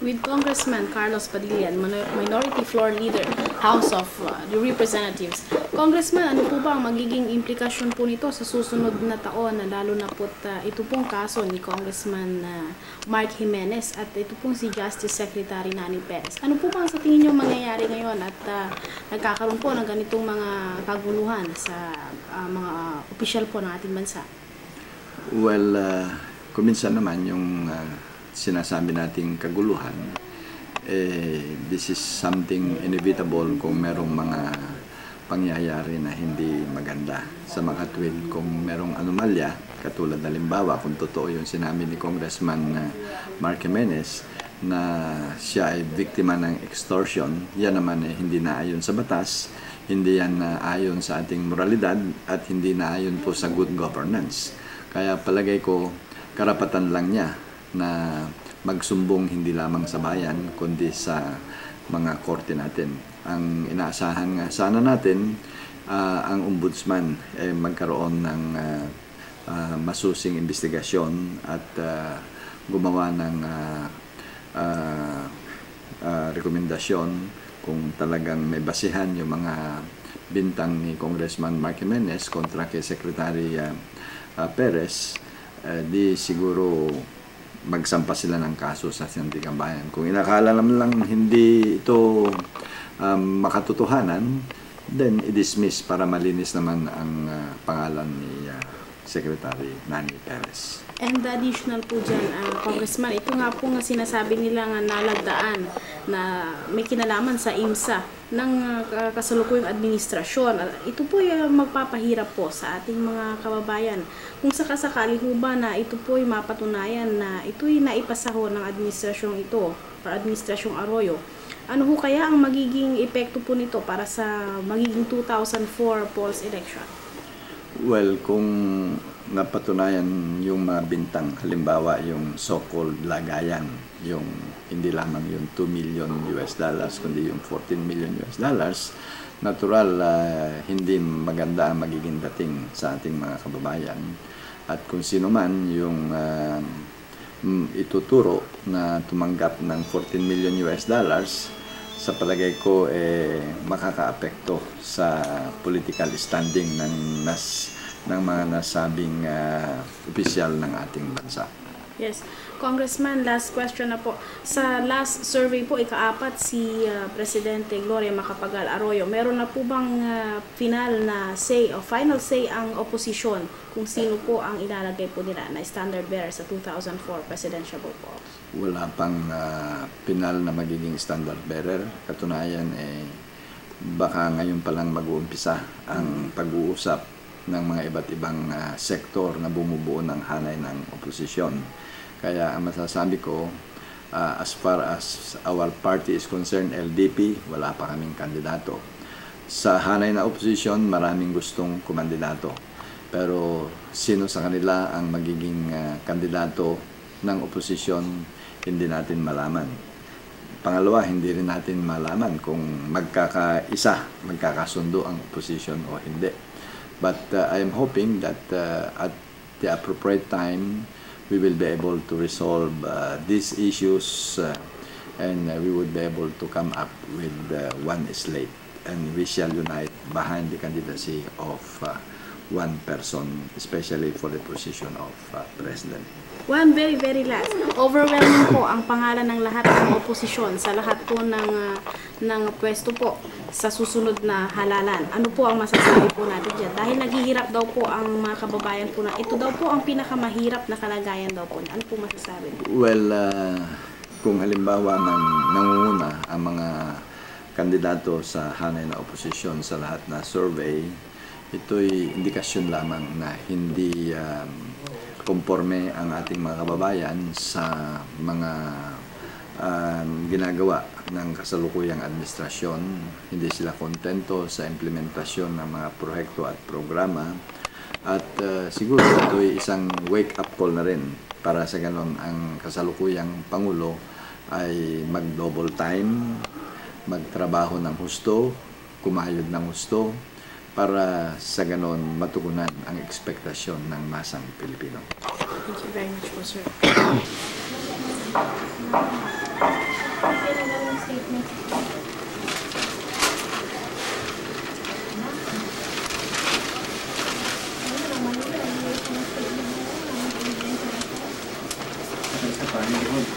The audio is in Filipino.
With Congressman Carlos Padilla, Minority Floor Leader, House of Representatives. Congressman, ano po ba ang magiging implikasyon po nito sa susunod na taon, na lalo na po ito pong kaso ni Congressman Mark Jimenez at ito pong si Justice Secretary Nani Perez? Ano po ba sa tingin nyo mangyayari ngayon at nagkakaroon po ng ganitong mga kaguluhan sa mga opisyal po ng ating bansa? Well, kuminsan naman yung sinasabi nating kaguluhan, this is something inevitable kung merong mga pangyayari na hindi maganda. Sa makatwid, kung merong anomalya, katulad halimbawa kung totoo yung sinabi ni Congressman Mark Jimenez na siya ay biktima ng extortion, yan naman hindi naayon sa batas, hindi yan naayon sa ating moralidad at hindi naayon po sa good governance. Kaya palagay ko, karapatan lang niya na magsumbong hindi lamang sa bayan kundi sa mga korte natin. Ang inaasahan nga sana natin, ang ombudsman magkaroon ng masusing investigasyon at gumawa ng rekomendasyon kung talagang may basihan yung mga bintang ni Congressman Mark Jimenez kontra kay Secretary Perez, di siguro magsampa sila ng kaso sa Sandigan Bayan. Kung inakala naman lang hindi ito makatotohanan, then i-dismiss para malinis naman ang pangalan ni Secretary Nani Perez. And additional po dyan, Congressman, ito nga po nga sinasabi nila nga nalagdaan na may kinalaman sa IMSA ng kasalukuyang administrasyon. Ito po yung magpapahirap po sa ating mga kababayan. Kung sakasakali ho ba na ito po yung mapatunayan na ito'y naipasaho ng administrasyong ito, para administrasyong Arroyo, ano ho kaya ang magiging epekto po nito para sa magiging 2004 polls election? Well, kung napatunayan yung mga bintang, halimbawa yung so-called lagayan, yung hindi lamang yung $2 million kundi yung $14 million, natural hindi maganda ang magiging dating sa ating mga kababayan. At kung sino man yung ituturo na tumanggap ng $14 million, sa palagay ko makakaapekto sa political standing ng mga nasabing opisyal ng ating bansa. Yes. Congressman, last question na po. Sa last survey po, ika-4 si Presidente Gloria Macapagal Arroyo. Meron na po bang final na say o final say ang oposisyon kung sino po ang ilalagay po nila na standard bearer sa 2004 presidential polls? Wala pang final na magiging standard bearer. Katunayan, baka ngayon pa lang mag-uumpisa ang pag-uusap ng mga iba't ibang sektor na bumubuo ng hanay ng oposisyon. Kaya ang masasabi ko, as far as our party is concerned, LDP, wala pa kaming kandidato. Sa hanay na oposisyon, maraming gustong kumandidato. Pero sino sa kanila ang magiging kandidato ng oposisyon, hindi natin malaman. Pangalawa, hindi rin natin malaman kung magkakasundo ang opposition o hindi. But I am hoping that at the appropriate time, we will be able to resolve these issues and we would be able to come up with one slate. And we shall unite behind the candidacy of one person, especially for the position of President. One very last. Overwhelming po ang pangalan ng lahat ng oposisyon sa lahat po ng pwesto po sa susunod na halalan. Ano po ang masasabi po natin dyan? Dahil naghihirap daw po ang mga kababayan po na ito daw po ang pinakamahirap na kalagayan daw po. Ano po masasabi? Well, kung halimbawa nangunguna ang mga kandidato sa hanay na oposisyon sa lahat na survey, ito'y indikasyon lamang na hindi konforme ang ating mga kababayan sa mga ginagawa ng kasalukuyang administrasyon. Hindi sila kontento sa implementasyon ng mga proyekto at programa. At siguro ito'y isang wake-up call na rin para sa ganon ang kasalukuyang Pangulo ay mag-double time, magtrabaho ng husto, kumayod ng husto, para sa ganon matugunan ang ekspektasyon ng masang Pilipino. Thank you very much po, sir. Paano yun?